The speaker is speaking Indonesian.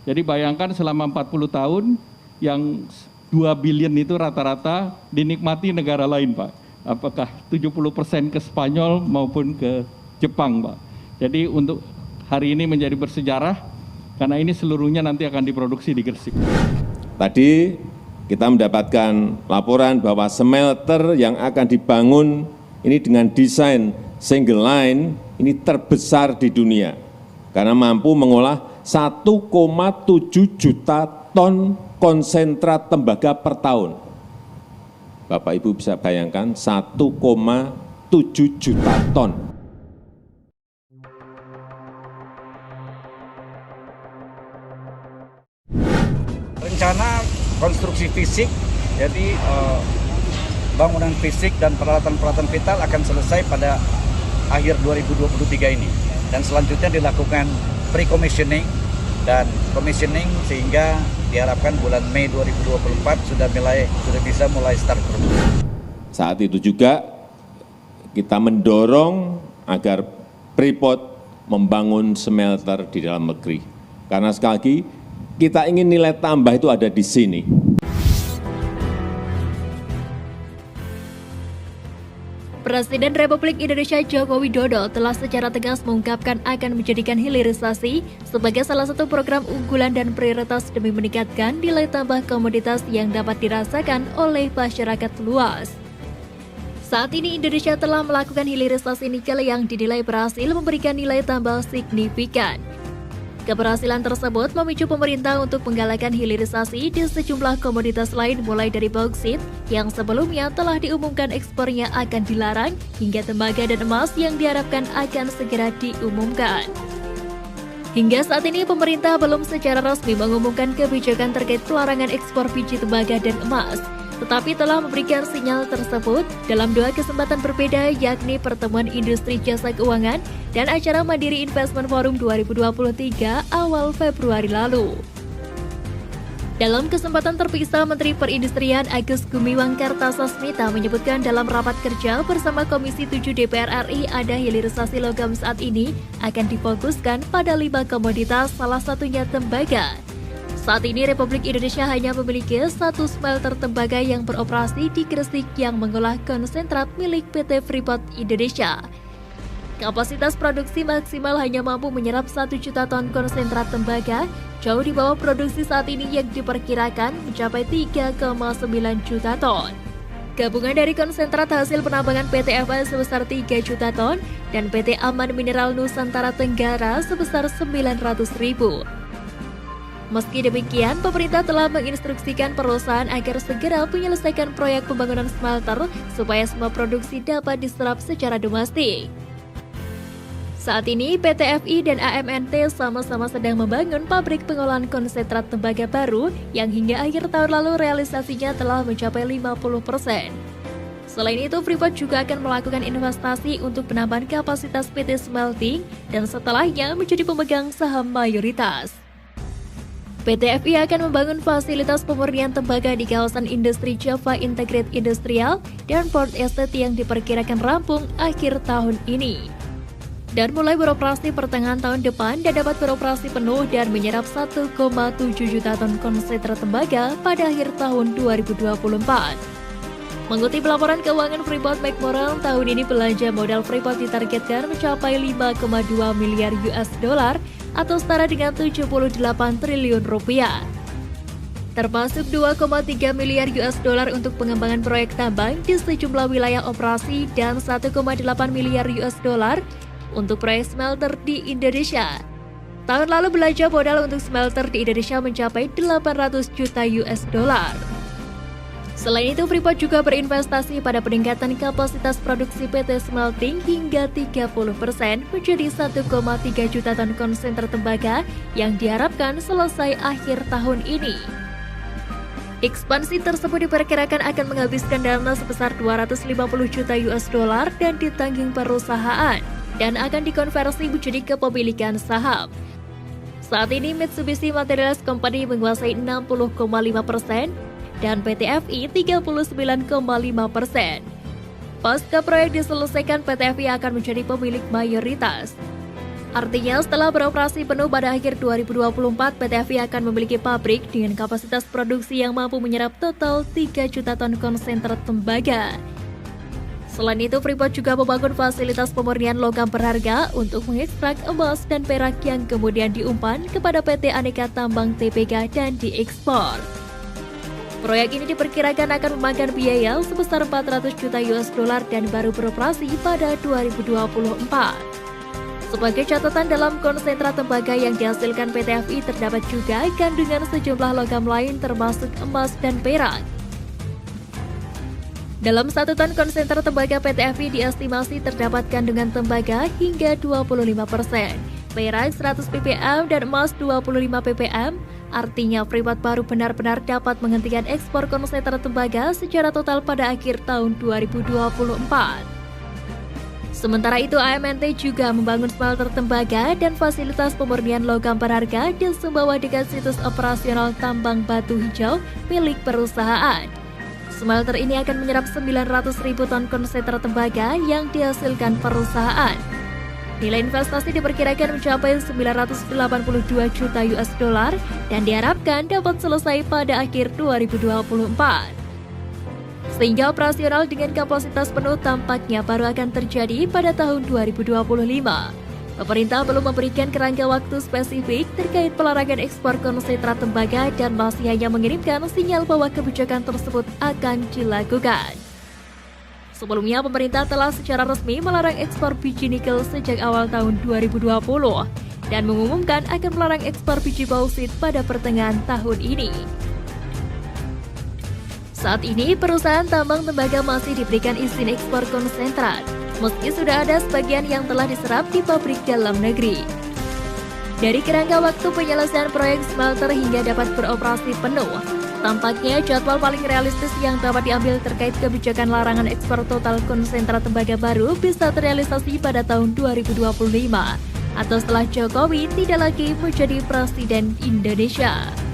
Jadi bayangkan selama 40 tahun yang 2 billion itu rata-rata dinikmati negara lain, Pak. Apakah 70% ke Spanyol maupun ke Jepang, Pak. Jadi untuk hari ini menjadi bersejarah karena ini seluruhnya nanti akan diproduksi di Gresik. Tadi kita mendapatkan laporan bahwa smelter yang akan dibangun ini dengan desain single line ini terbesar di dunia karena mampu mengolah 1,7 juta ton konsentrat tembaga per tahun. Bapak Ibu bisa bayangkan 1,7 juta ton. Rencana konstruksi fisik, jadi bangunan fisik dan peralatan-peralatan vital akan selesai pada akhir 2023 ini. Dan selanjutnya dilakukan pre-commissioning dan commissioning sehingga diharapkan bulan Mei 2024 sudah bisa mulai start produksi. Saat itu juga kita mendorong agar Freeport membangun smelter di dalam negeri. Karena sekali lagi kita ingin nilai tambah itu ada di sini. Presiden Republik Indonesia Joko Widodo telah secara tegas mengungkapkan akan menjadikan hilirisasi sebagai salah satu program unggulan dan prioritas demi meningkatkan nilai tambah komoditas yang dapat dirasakan oleh masyarakat luas. Saat ini Indonesia telah melakukan hilirisasi nikel yang dinilai berhasil memberikan nilai tambah signifikan. Keberhasilan tersebut memicu pemerintah untuk menggalakkan hilirisasi di sejumlah komoditas lain mulai dari bauksit yang sebelumnya telah diumumkan ekspornya akan dilarang hingga tembaga dan emas yang diharapkan akan segera diumumkan. Hingga saat ini pemerintah belum secara resmi mengumumkan kebijakan terkait pelarangan ekspor biji tembaga dan emas, tetapi telah memberikan sinyal tersebut dalam dua kesempatan berbeda, yakni pertemuan industri jasa keuangan dan acara Mandiri Investment Forum 2023 awal Februari lalu. Dalam kesempatan terpisah, Menteri Perindustrian Agus Gumiwang Kartasasmita menyebutkan dalam rapat kerja bersama Komisi 7 DPR RI ada hilirisasi logam saat ini akan difokuskan pada 5 komoditas, salah satunya tembaga. Saat ini Republik Indonesia hanya memiliki satu smelter tembaga yang beroperasi di Gresik yang mengolah konsentrat milik PT Freeport Indonesia. Kapasitas produksi maksimal hanya mampu menyerap 1 juta ton konsentrat tembaga, jauh di bawah produksi saat ini yang diperkirakan mencapai 3,9 juta ton. Gabungan dari konsentrat hasil penambangan PT FA sebesar 3 juta ton dan PT Aman Mineral Nusantara Tenggara sebesar 900.000. Meski demikian, pemerintah telah menginstruksikan perusahaan agar segera menyelesaikan proyek pembangunan smelter supaya semua produksi dapat diserap secara domestik. Saat ini, PT FI dan AMNT sama-sama sedang membangun pabrik pengolahan konsentrat tembaga baru yang hingga akhir tahun lalu realisasinya telah mencapai 50%. Selain itu, Freeport juga akan melakukan investasi untuk penambahan kapasitas PT Smelting dan setelahnya menjadi pemegang saham mayoritas. PT FI akan membangun fasilitas pemurnian tembaga di kawasan industri Java Integrated Industrial dan Port Estate yang diperkirakan rampung akhir tahun ini. Dan mulai beroperasi pertengahan tahun depan dan dapat beroperasi penuh dan menyerap 1,7 juta ton konsentrat tembaga pada akhir tahun 2024. Mengutip laporan keuangan Freeport McMoran, tahun ini belanja modal Freeport ditargetkan mencapai 5,2 miliar US dollar atau setara dengan 78 triliun rupiah. Termasuk 2,3 miliar US dollar untuk pengembangan proyek tambang di sejumlah wilayah operasi dan 1,8 miliar US dollar untuk proyek smelter di Indonesia. Tahun lalu belanja modal untuk smelter di Indonesia mencapai 800 juta US dollar. Selain itu, Freeport juga berinvestasi pada peningkatan kapasitas produksi PT Smelting hingga 30% menjadi 1,3 juta ton konsentrat tembaga yang diharapkan selesai akhir tahun ini. Ekspansi tersebut diperkirakan akan menghabiskan dana sebesar 250 juta US dollar dan ditanggung perusahaan dan akan dikonversi menjadi kepemilikan saham. Saat ini Mitsubishi Materials Company menguasai 60,5% dan PT FI 39,5%. Pasca proyek diselesaikan, PT FI akan menjadi pemilik mayoritas. Artinya setelah beroperasi penuh pada akhir 2024, PT FI akan memiliki pabrik dengan kapasitas produksi yang mampu menyerap total 3 juta ton konsentrat tembaga. Selain itu, Freeport juga membangun fasilitas pemurnian logam berharga untuk mengekstrak emas dan perak yang kemudian diumpan kepada PT Aneka Tambang TBK dan diekspor. Proyek ini diperkirakan akan memakan biaya sebesar 400 juta US dollar dan baru beroperasi pada 2024. Sebagai catatan, dalam konsentrat tembaga yang dihasilkan PT FI terdapat juga kandungan sejumlah logam lain termasuk emas dan perak. Dalam 1 ton konsentrat tembaga PT FI diestimasi terdapat kandungan tembaga hingga 25%, perak 100 ppm dan emas 25 ppm. Artinya Freeport baru benar-benar dapat menghentikan ekspor konsentrat tembaga secara total pada akhir tahun 2024. Sementara itu, AMNT juga membangun smelter tembaga dan fasilitas pemurnian logam berharga di Sumbawa dekat situs operasional tambang batu hijau milik perusahaan. Smelter ini akan menyerap 900.000 ton konsentrat tembaga yang dihasilkan perusahaan. Nilai investasi diperkirakan mencapai 982 juta US dollar dan diharapkan dapat selesai pada akhir 2024. Sehingga operasional dengan kapasitas penuh tampaknya baru akan terjadi pada tahun 2025. Pemerintah belum memberikan kerangka waktu spesifik terkait pelarangan ekspor konsentrat tembaga dan masih hanya mengirimkan sinyal bahwa kebijakan tersebut akan dilakukan. Sebelumnya, pemerintah telah secara resmi melarang ekspor biji nikel sejak awal tahun 2020 dan mengumumkan akan melarang ekspor biji bauksit pada pertengahan tahun ini. Saat ini, perusahaan tambang tembaga masih diberikan izin ekspor konsentrat, meski sudah ada sebagian yang telah diserap di pabrik dalam negeri. Dari kerangka waktu penyelesaian proyek smelter hingga dapat beroperasi penuh, tampaknya jadwal paling realistis yang dapat diambil terkait kebijakan larangan ekspor total konsentrat tembaga baru bisa terrealisasi pada tahun 2025, atau setelah Jokowi tidak lagi menjadi Presiden Indonesia.